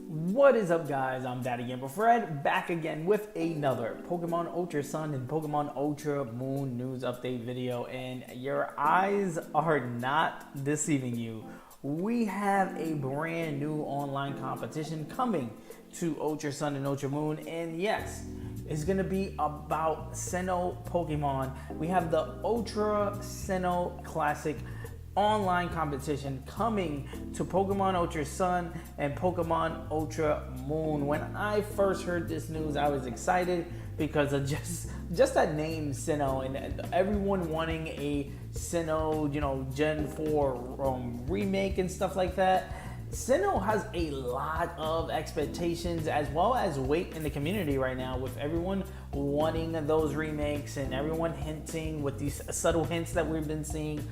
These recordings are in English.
What is up, guys? I'm Daddy Gamer Fred, back again with another Pokemon Ultra Sun and Pokemon Ultra Moon news update video, and your eyes are not deceiving you. We have a brand new online competition coming to Ultra Sun and Ultra Moon, and yes, it's gonna be about Sinnoh Pokemon. We have the Ultra Sinnoh Classic online competition coming to Pokemon Ultra Sun and Pokemon Ultra Moon. When I first heard this news, I was excited because of just that name, Sinnoh, and everyone wanting a Sinnoh, Gen 4 remake and stuff like that. Sinnoh has a lot of expectations as well as weight in the community right now, with everyone wanting those remakes and everyone hinting with these subtle hints that we've been seeing,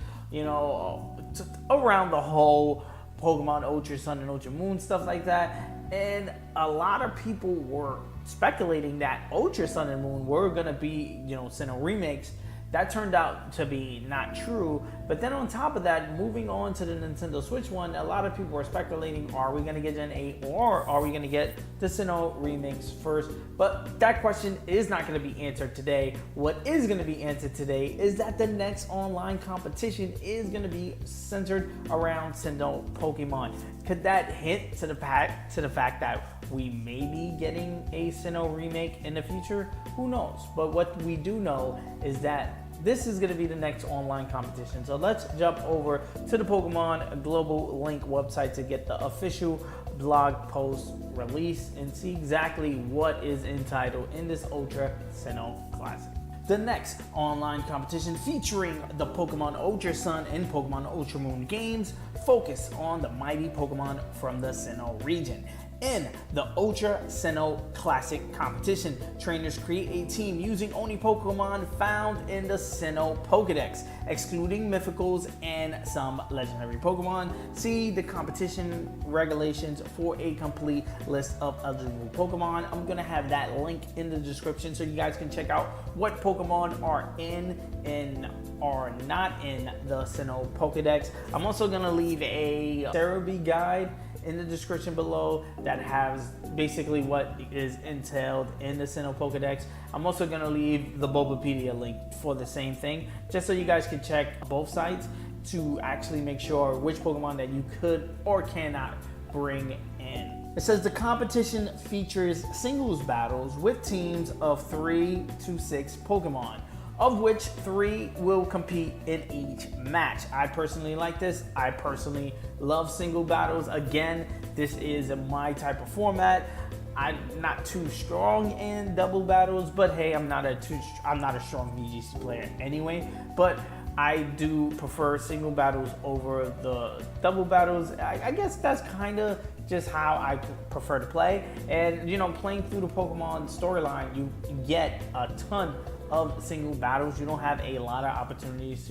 around the whole Pokemon Ultra Sun and Ultra Moon, stuff like that. And a lot of people were speculating that Ultra Sun and Moon were gonna be, Sinnoh remakes. That turned out to be not true. But then on top of that, moving on to the Nintendo Switch one, a lot of people were speculating, are we gonna get Gen 8 or are we gonna get the Sinnoh remakes first? But that question is not gonna be answered today. What is gonna be answered today is that the next online competition is gonna be centered around Sinnoh Pokemon. Could that hint to the fact that we may be getting a Sinnoh remake in the future? Who knows? But what we do know is that this is going to be the next online competition. So let's jump over to the Pokemon Global Link website to get the official blog post release and see exactly what is entitled in this Ultra Sinnoh Classic. The next online competition featuring the Pokemon Ultra Sun and Pokemon Ultra Moon games focus on the mighty Pokemon from the Sinnoh region. In the Ultra Sinnoh Classic competition, trainers create a team using only Pokemon found in the Sinnoh Pokedex, excluding mythicals and some legendary Pokemon. See the competition regulations for a complete list of eligible Pokemon. I'm gonna have that link in the description so you guys can check out what Pokemon are in and are not in the Sinnoh Pokedex. I'm also gonna leave a therapy guide in the description below that has basically what is entailed in the Sinnoh Pokedex. I'm also going to leave the Bulbapedia link for the same thing, just so you guys can check both sites to actually make sure which Pokemon that you could or cannot bring in. It says the competition features singles battles with teams of 3 to 6 Pokemon, of which 3 will compete in each match. I personally like this. I personally love single battles. Again, this is my type of format. I'm not too strong in double battles, but hey, I'm not a strong VGC player anyway. But I do prefer single battles over the double battles. I guess that's kind of just how I prefer to play. And playing through the Pokemon storyline, you get a ton of single battles. You don't have a lot of opportunities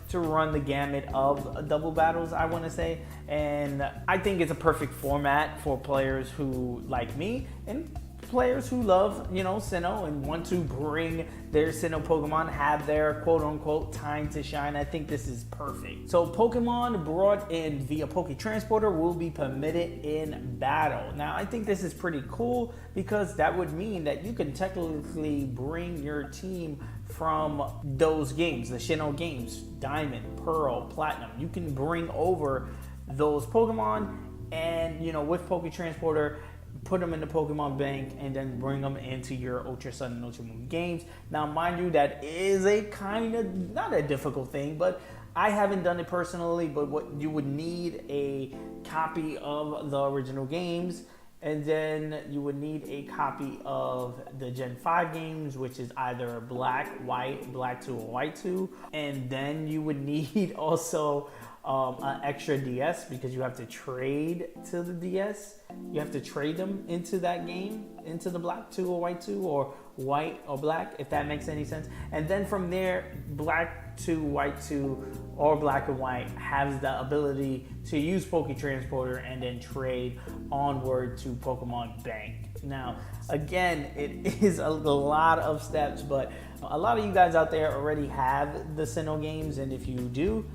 to run the gamut of double battles, I want to say. And I think it's a perfect format for players who like me and players who love Sinnoh and want to bring their Sinnoh Pokemon, have their quote-unquote time to shine. I think this is perfect. So Pokemon brought in via Poke Transporter will be permitted in battle. Now I think this is pretty cool because that would mean that you can technically bring your team from those games, the Sinnoh games, Diamond, Pearl, Platinum. You can bring over those Pokemon and with Poke Transporter, put them in the Pokemon Bank and then bring them into your Ultra Sun and Ultra Moon games. Now, mind you, that is a kind of, not a difficult thing, but I haven't done it personally, but what you would need a copy of the original games, and then you would need a copy of the Gen 5 games, which is either Black, White, Black 2, or White 2, and then you would need also an extra DS because you have to trade to the DS. You have to trade them into that game, into the Black 2 or White 2 or White or Black, if that makes any sense. And then from there, Black 2, White 2, or Black and White has the ability to use Poke Transporter and then trade onward to Pokemon Bank. Now, again, it is a lot of steps, but a lot of you guys out there already have the Sinnoh games, and if you do,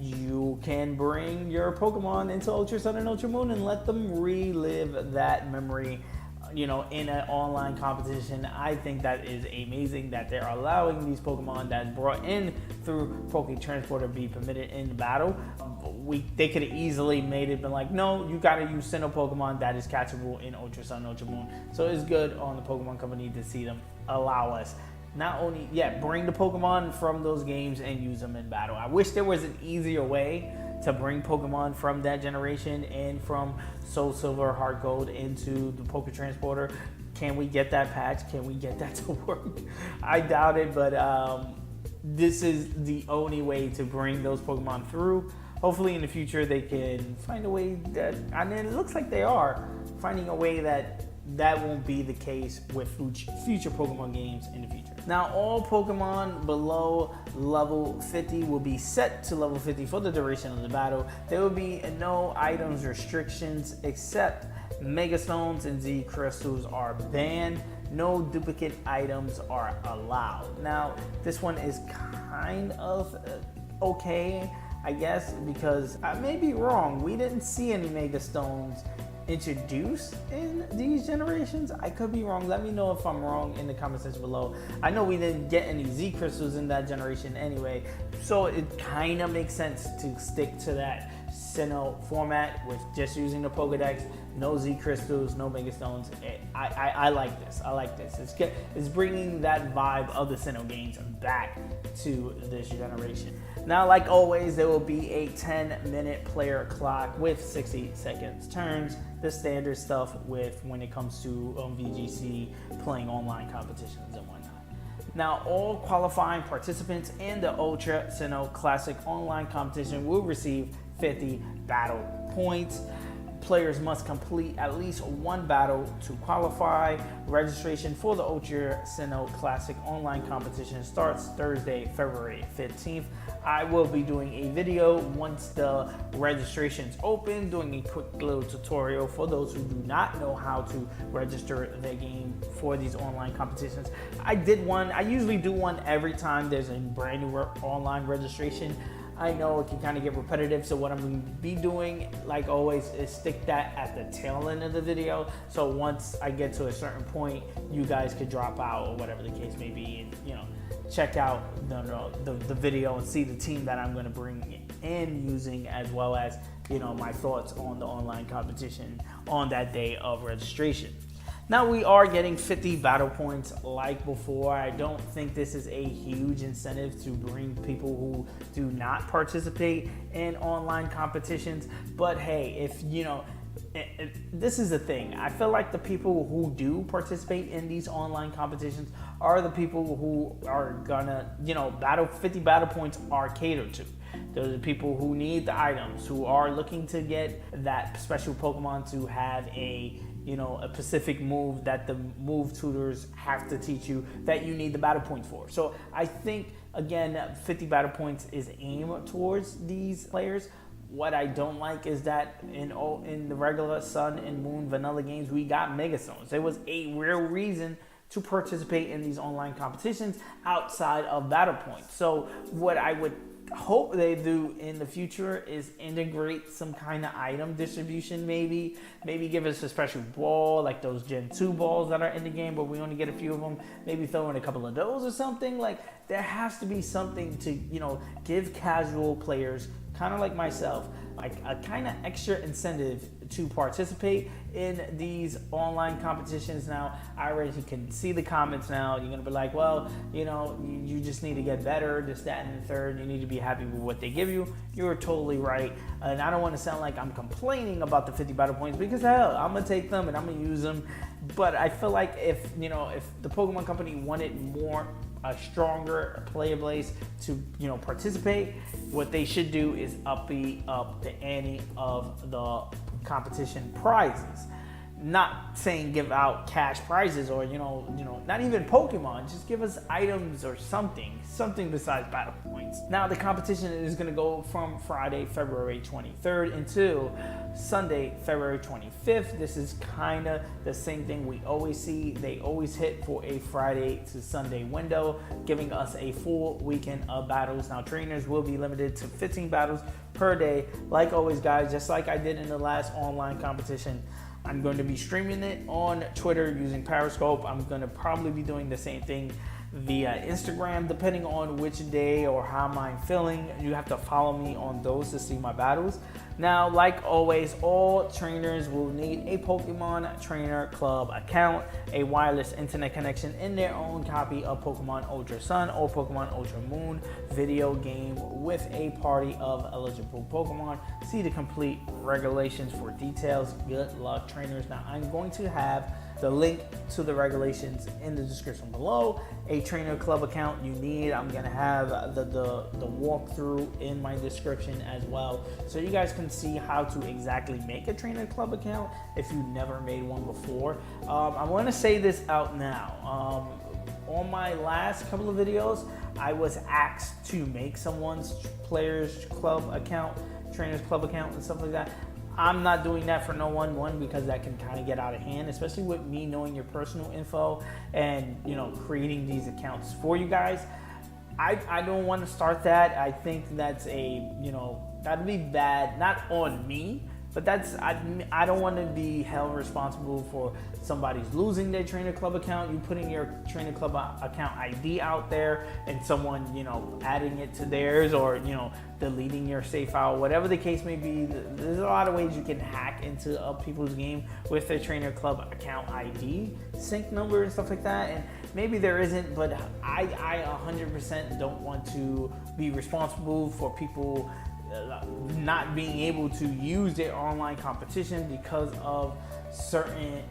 you can bring your Pokemon into Ultra Sun and Ultra Moon and let them relive that memory, in an online competition. I think that is amazing that they're allowing these Pokemon that brought in through Poke Transporter be permitted in battle. They could have easily made it, been like, no, you gotta use Sinnoh Pokemon that is catchable in Ultra Sun, Ultra Moon. So it's good on the Pokemon Company to see them allow us not only, bring the Pokemon from those games and use them in battle. I wish there was an easier way to bring Pokemon from that generation and from SoulSilver, HeartGold into the Poke Transporter. Can we get that patch? Can we get that to work? I doubt it, but this is the only way to bring those Pokemon through. Hopefully in the future they can find a way that, and it looks like they are finding a way that won't be the case with future Pokemon games in the future. Now, all Pokemon below level 50 will be set to level 50 for the duration of the battle. There will be no items restrictions except Mega Stones and Z Crystals are banned. No duplicate items are allowed. Now, this one is kind of okay, I guess, because I may be wrong. We didn't see any Mega Stones introduced in these generations. I could be wrong. Let me know if I'm wrong in the comment section below. I know we didn't get any Z Crystals in that generation anyway, so it kind of makes sense to stick to that Sinnoh format with just using the Pokedex. No Z Crystals, no Mega Stones. I like this. I like this. It's bringing that vibe of the Sinnoh games back to this generation. Now, like always, there will be a 10-minute player clock with 60 seconds turns. The standard stuff with when it comes to VGC playing online competitions and whatnot. Now, all qualifying participants in the Ultra Sinnoh Classic online competition will receive 50 battle points. Players must complete at least one battle to qualify. Registration for the Ultra Sinnoh Classic online competition starts Thursday, February 15th. I will be doing a video once the registration's open, doing a quick little tutorial for those who do not know how to register their game for these online competitions. I did one. I usually do one every time there's a brand new online registration. I know it can kind of get repetitive, so what I'm going to be doing, like always, is stick that at the tail end of the video. So once I get to a certain point, you guys could drop out or whatever the case may be, and check out the video and see the team that I'm going to bring in using, as well as my thoughts on the online competition on that day of registration. Now, we are getting 50 battle points like before. I don't think this is a huge incentive to bring people who do not participate in online competitions. But hey, this is the thing. I feel like the people who do participate in these online competitions are the people who are gonna, 50 battle points are catered to. Those are the people who need the items, who are looking to get that special Pokemon to have a specific move that the move tutors have to teach you that you need the battle points for. So I think, again, 50 battle points is aimed towards these players. What I don't like is that in the regular Sun and Moon vanilla games, we got Mega Stones. There was a real reason to participate in these online competitions outside of battle points. So what I would hope they do in the future is integrate some kind of item distribution, maybe give us a special ball like those Gen 2 balls that are in the game, but we only get a few of them. Maybe throw in a couple of those or something. Like, there has to be something to give casual players, kind of like myself, like a kind of extra incentive to participate in these online competitions. Now, I already can see the comments now. You're gonna be like, well, you just need to get better, this, that, and the third. You need to be happy with what they give you. You're totally right. And I don't want to sound like I'm complaining about the 50 battle points, because hell, I'm gonna take them and I'm gonna use them. But I feel like if the Pokemon Company wanted a stronger player base to participate, what they should do is up the ante of the competition prizes. not saying give out cash prizes or not even Pokemon, just give us items or something besides battle points. Now the competition is going to go from Friday, February 23rd until Sunday, February 25th. This is kind of the same thing we always see. They always hit for a Friday to Sunday window, giving us a full weekend of battles. Now trainers will be limited to 15 battles per day. Like always, guys, just like I did in the last online competition, I'm going to be streaming it on Twitter using Periscope. I'm going to probably be doing the same thing via Instagram, depending on which day or how I'm feeling. You have to follow me on those to see my battles. Now, like always, all trainers will need a Pokemon Trainer Club account, a wireless internet connection, and their own copy of Pokemon Ultra Sun or Pokemon Ultra Moon video game with a party of eligible Pokemon. See the complete regulations for details. Good luck, trainers. Now, I'm going to have the link to the regulations in the description below. A trainer club account you need, I'm gonna have the walkthrough in my description as well, so you guys can see how to exactly make a trainer club account if you've never made one before. I want to say this out now. On my last couple of videos, I was asked to make someone's players club account, trainers club account, and stuff like that. I'm not doing that for no one, because that can kind of get out of hand, especially with me knowing your personal info and creating these accounts for you guys. I don't want to start that. I think that's that'd be bad, not on me, but I don't want to be held responsible for somebody's losing their trainer club account, you putting your trainer club account ID out there and someone adding it to theirs, or deleting your save file, whatever the case may be. There's a lot of ways you can hack into people's game with their trainer club account ID, sync number, and stuff like that. And maybe there isn't, but I 100% don't want to be responsible for people not being able to use their online competition because of certain,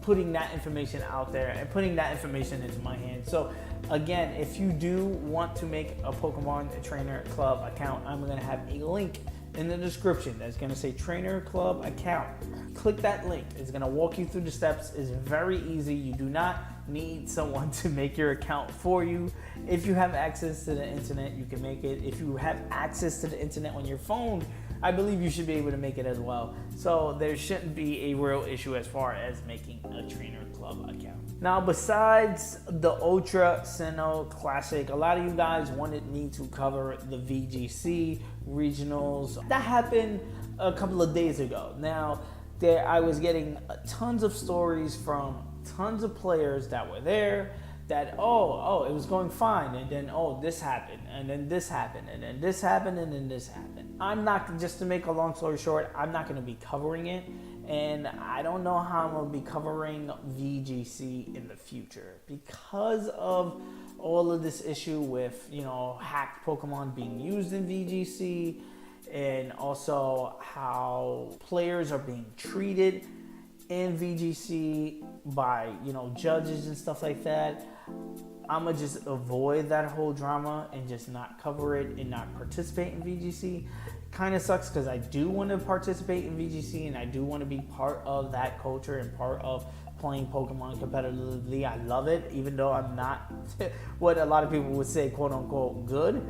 putting that information out there and putting that information into my hands. So again, if you do want to make a Pokemon Trainer Club account, I'm going to have a link in the description that's going to say Trainer Club account. Click that link. It's going to walk you through the steps. It's very easy. You do not need someone to make your account for you. If you have access to the internet, you can make it. If you have access to the internet on your phone, I believe you should be able to make it as well. So there shouldn't be a real issue as far as making a Trainer Club account. Now, besides the Ultra Sinnoh Classic, a lot of you guys wanted me to cover the VGC regionals. That happened a couple of days ago. Now, I was getting tons of stories from tons of players that were there that, oh, it was going fine, and then, this happened, and then this happened, and then this happened, and then this happened. I'm not, just to make a long story short, I'm not going to be covering it, and I don't know how I'm going to be covering VGC in the future because of all of this issue with, hacked Pokemon being used in VGC, and also how players are being treated in VGC by, judges and stuff like that. I'm gonna just avoid that whole drama and just not cover it and not participate in VGC. Kind of sucks because I do want to participate in VGC and I do want to be part of that culture and part of playing Pokemon competitively. I love it, even though I'm not what a lot of people would say, quote unquote, good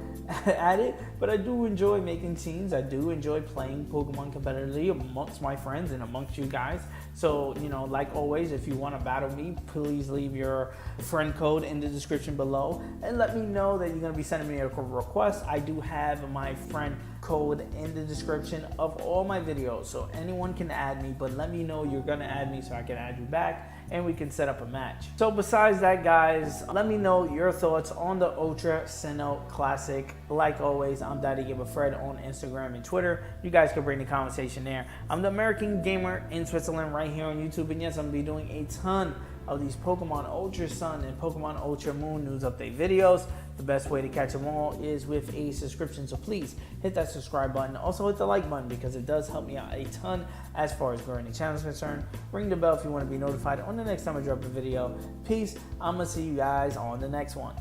at it. But I do enjoy making teams. I do enjoy playing Pokemon competitively amongst my friends and amongst you guys. So, like always, if you want to battle me, please leave your friend code in the description below and let me know that you're going to be sending me a request. I do have my friend code in the description of all my videos, so anyone can add me, but let me know you're going to add me so I can add you back and we can set up a match. So besides that, guys, let me know your thoughts on the Ultra Sinnoh Classic. Like always, I'm Daddy Gamer Fred on Instagram and Twitter. You guys can bring the conversation there. I'm the American Gamer in Switzerland right here on YouTube, and yes, I'm going to be doing a ton of these Pokemon Ultra Sun and Pokemon Ultra Moon news update videos. The best way to catch them all is with a subscription, so please hit that subscribe button. Also hit the like button because it does help me out a ton as far as growing the channel is concerned. Ring the bell if you want to be notified on the next time I drop a video. Peace. I'm going to see you guys on the next one.